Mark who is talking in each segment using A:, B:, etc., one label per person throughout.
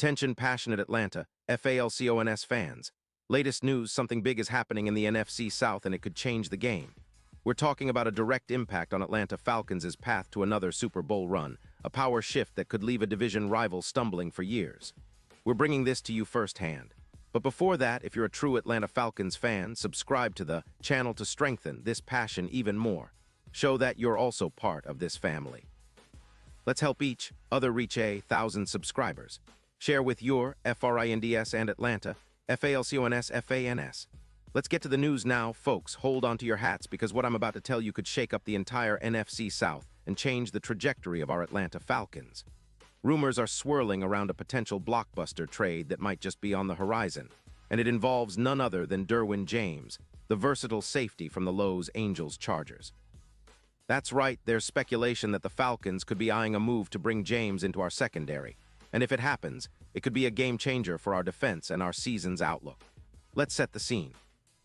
A: Attention passionate Atlanta, Falcons fans. Latest news, something big is happening in the NFC South and it could change the game. We're talking about a direct impact on Atlanta Falcons' path to another Super Bowl run, a power shift that could leave a division rival stumbling for years. We're bringing this to you firsthand. But before that, if you're a true Atlanta Falcons fan, subscribe to the channel to strengthen this passion even more. Show that you're also part of this family. Let's help each other reach 1,000 subscribers. Share with your FRINDS and Atlanta, FALCONS, FANS. Let's get to the news now, folks. Hold on to your hats because what I'm about to tell you could shake up the entire NFC South and change the trajectory of our Atlanta Falcons. Rumors are swirling around a potential blockbuster trade that might just be on the horizon, and it involves none other than Derwin James, the versatile safety from the Los Angeles Chargers. That's right, there's speculation that the Falcons could be eyeing a move to bring James into our secondary, and if it happens, it could be a game-changer for our defense and our season's outlook. Let's set the scene.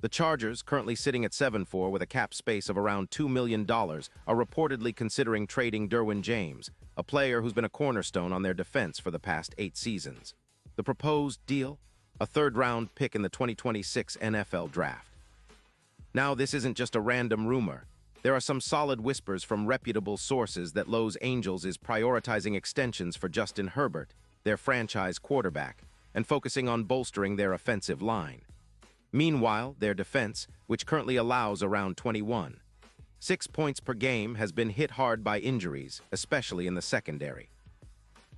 A: The Chargers, currently sitting at 7-4 with a cap space of around $2 million, are reportedly considering trading Derwin James, a player who's been a cornerstone on their defense for the past 8 seasons. The proposed deal? A third-round pick in the 2026 NFL Draft. Now, this isn't just a random rumor. There are some solid whispers from reputable sources that Los Angeles is prioritizing extensions for Justin Herbert, their franchise quarterback, and focusing on bolstering their offensive line. Meanwhile, their defense, which currently allows around 21.6 points per game, has been hit hard by injuries, especially in the secondary.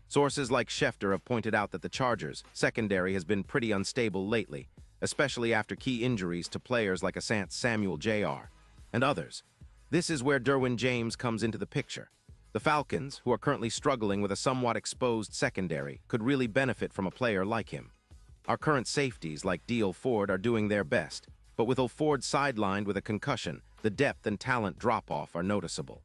A: Sources like Schefter have pointed out that the Chargers' secondary has been pretty unstable lately, especially after key injuries to players like Asante Samuel Jr. and others. This is where Derwin James comes into the picture. The Falcons, who are currently struggling with a somewhat exposed secondary, could really benefit from a player like him. Our current safeties, like Deion Ford, are doing their best, but with Ford sidelined with a concussion, the depth and talent drop-off are noticeable.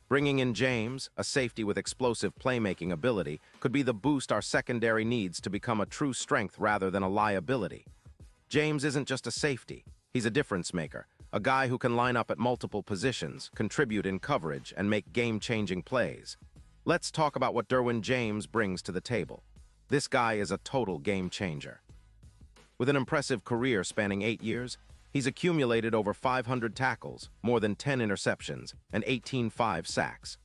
A: Bringing in James, a safety with explosive playmaking ability, could be the boost our secondary needs to become a true strength rather than a liability. James isn't just a safety, he's a difference maker, a guy who can line up at multiple positions, contribute in coverage, and make game-changing plays. Let's talk about what Derwin James brings to the table. This guy is a total game changer. With an impressive career spanning 8 years, he's accumulated over 500 tackles, more than 10 interceptions, and 18.5 sacks.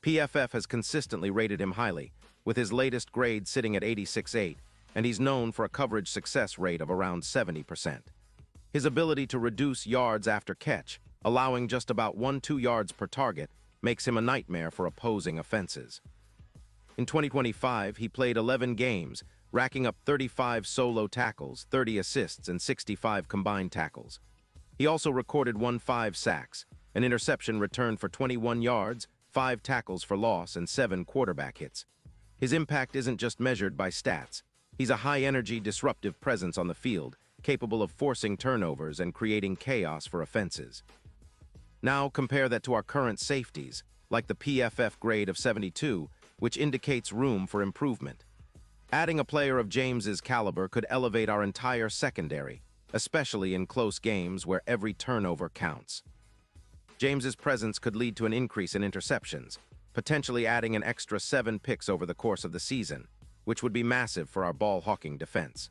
A: PFF has consistently rated him highly, with his latest grade sitting at 86.8, and he's known for a coverage success rate of around 70%. His ability to reduce yards after catch, allowing just about 1-2 yards per target, makes him a nightmare for opposing offenses. In 2025, he played 11 games, racking up 35 solo tackles, 30 assists, and 65 combined tackles. He also recorded 15 sacks, an interception returned for 21 yards, 5 tackles for loss, and 7 quarterback hits. His impact isn't just measured by stats. He's a high-energy, disruptive presence on the field, capable of forcing turnovers and creating chaos for offenses. Now compare that to our current safeties, like the PFF grade of 72, which indicates room for improvement. Adding a player of James's caliber could elevate our entire secondary, especially in close games where every turnover counts. James's presence could lead to an increase in interceptions, potentially adding an extra 7 picks over the course of the season, which would be massive for our ball-hawking defense.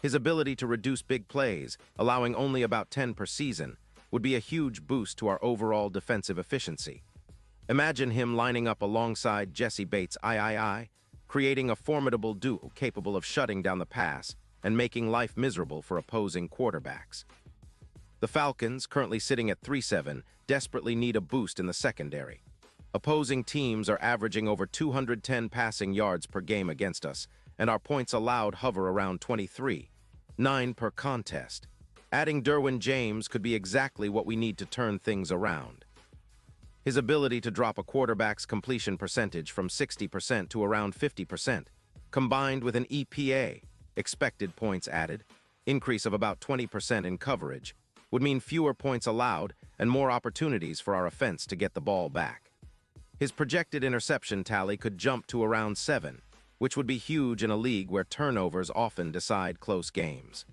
A: His ability to reduce big plays, allowing only about 10 per season, would be a huge boost to our overall defensive efficiency. Imagine him lining up alongside Jesse Bates III, creating a formidable duo capable of shutting down the pass and making life miserable for opposing quarterbacks. The Falcons, currently sitting at 3-7, desperately need a boost in the secondary. Opposing teams are averaging over 210 passing yards per game against us, and our points allowed hover around 23.9 per contest. Adding Derwin James could be exactly what we need to turn things around. His ability to drop a quarterback's completion percentage from 60% to around 50%, combined with an EPA, expected points added, increase of about 20% in coverage, would mean fewer points allowed and more opportunities for our offense to get the ball back. His projected interception tally could jump to around 7, which would be huge in a league where turnovers often decide close games.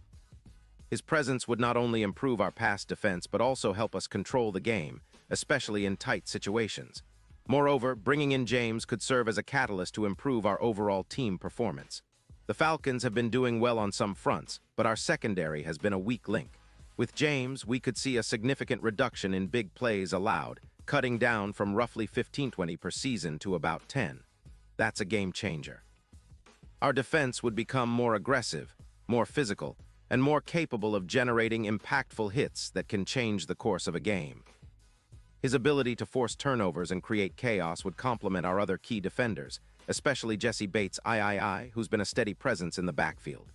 A: His presence would not only improve our pass defense but also help us control the game, especially in tight situations. Moreover, bringing in James could serve as a catalyst to improve our overall team performance. The Falcons have been doing well on some fronts, but our secondary has been a weak link. With James, we could see a significant reduction in big plays allowed, cutting down from roughly 15-20 per season to about 10. That's a game changer. Our defense would become more aggressive, more physical, and more capable of generating impactful hits that can change the course of a game. His ability to force turnovers and create chaos would complement our other key defenders, especially Jessie Bates III, who's been a steady presence in the backfield.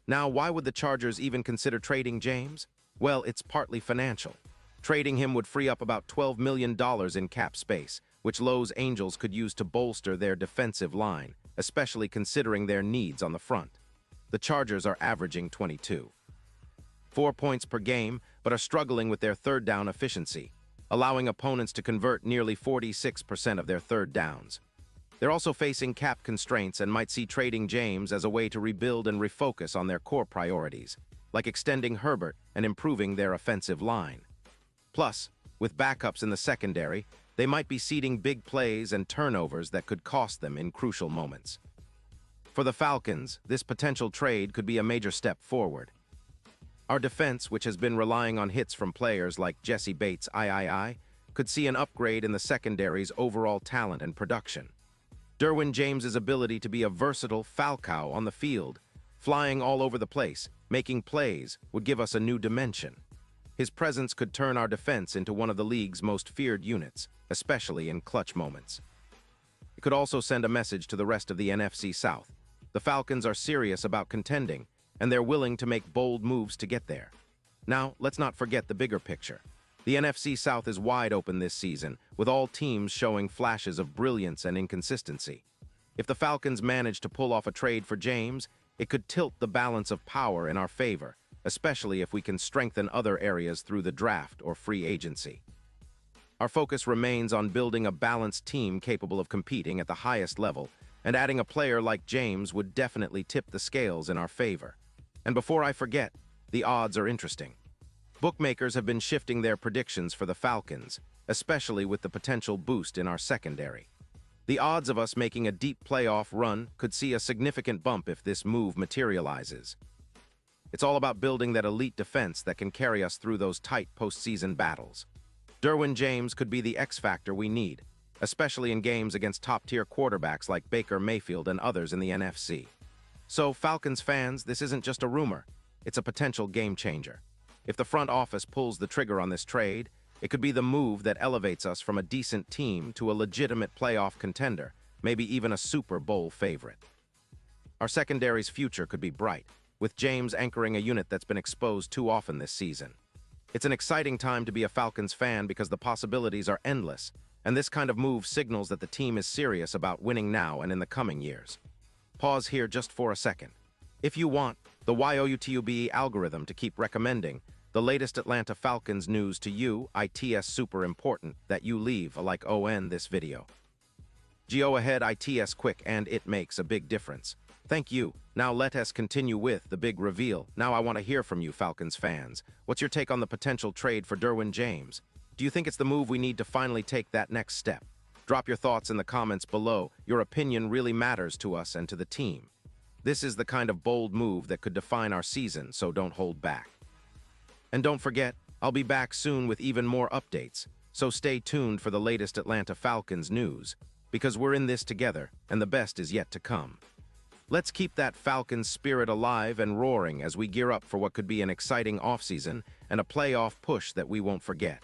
A: Now, why would the Chargers even consider trading James? Well, it's partly financial. Trading him would free up about $12 million in cap space, which Los Angeles could use to bolster their defensive line, especially considering their needs on the front. The Chargers are averaging 4 points per game, but are struggling with their third down efficiency, allowing opponents to convert nearly 46% of their third downs. They're also facing cap constraints and might see trading James as a way to rebuild and refocus on their core priorities, like extending Herbert and improving their offensive line. Plus, with backups in the secondary, they might be seeding big plays and turnovers that could cost them in crucial moments. For the Falcons, this potential trade could be a major step forward. Our defense, which has been relying on hits from players like Jessie Bates III, could see an upgrade in the secondary's overall talent and production. Derwin James's ability to be a versatile Falcao on the field, flying all over the place, making plays, would give us a new dimension. His presence could turn our defense into one of the league's most feared units, especially in clutch moments. It could also send a message to the rest of the NFC South. The Falcons are serious about contending, and they're willing to make bold moves to get there. Now, let's not forget the bigger picture. The NFC South is wide open this season, with all teams showing flashes of brilliance and inconsistency. If the Falcons manage to pull off a trade for James, it could tilt the balance of power in our favor, especially if we can strengthen other areas through the draft or free agency. Our focus remains on building a balanced team capable of competing at the highest level, and adding a player like James would definitely tip the scales in our favor. And before I forget, the odds are interesting. Bookmakers have been shifting their predictions for the Falcons, especially with the potential boost in our secondary. The odds of us making a deep playoff run could see a significant bump if this move materializes. It's all about building that elite defense that can carry us through those tight postseason battles. Derwin James could be the X factor we need, especially in games against top-tier quarterbacks like Baker Mayfield and others in the NFC. So, Falcons fans, this isn't just a rumor. It's a potential game changer. If the front office pulls the trigger on this trade, it could be the move that elevates us from a decent team to a legitimate playoff contender, maybe even a Super Bowl favorite. Our secondary's future could be bright, with James anchoring a unit that's been exposed too often this season. It's an exciting time to be a Falcons fan because the possibilities are endless, and this kind of move signals that the team is serious about winning now and in the coming years. Pause here just for a second. If you want the YouTube algorithm to keep recommending the latest Atlanta Falcons news to you, it's super important that you leave a like on this video. Go ahead, it's quick and it makes a big difference. Thank you. Now let us continue with the big reveal. Now I want to hear from you, Falcons fans. What's your take on the potential trade for Derwin James? Do you think it's the move we need to finally take that next step? Drop your thoughts in the comments below. Your opinion really matters to us and to the team. This is the kind of bold move that could define our season, so don't hold back. And don't forget, I'll be back soon with even more updates, so stay tuned for the latest Atlanta Falcons news, because we're in this together, and the best is yet to come. Let's keep that Falcons spirit alive and roaring as we gear up for what could be an exciting offseason and a playoff push that we won't forget.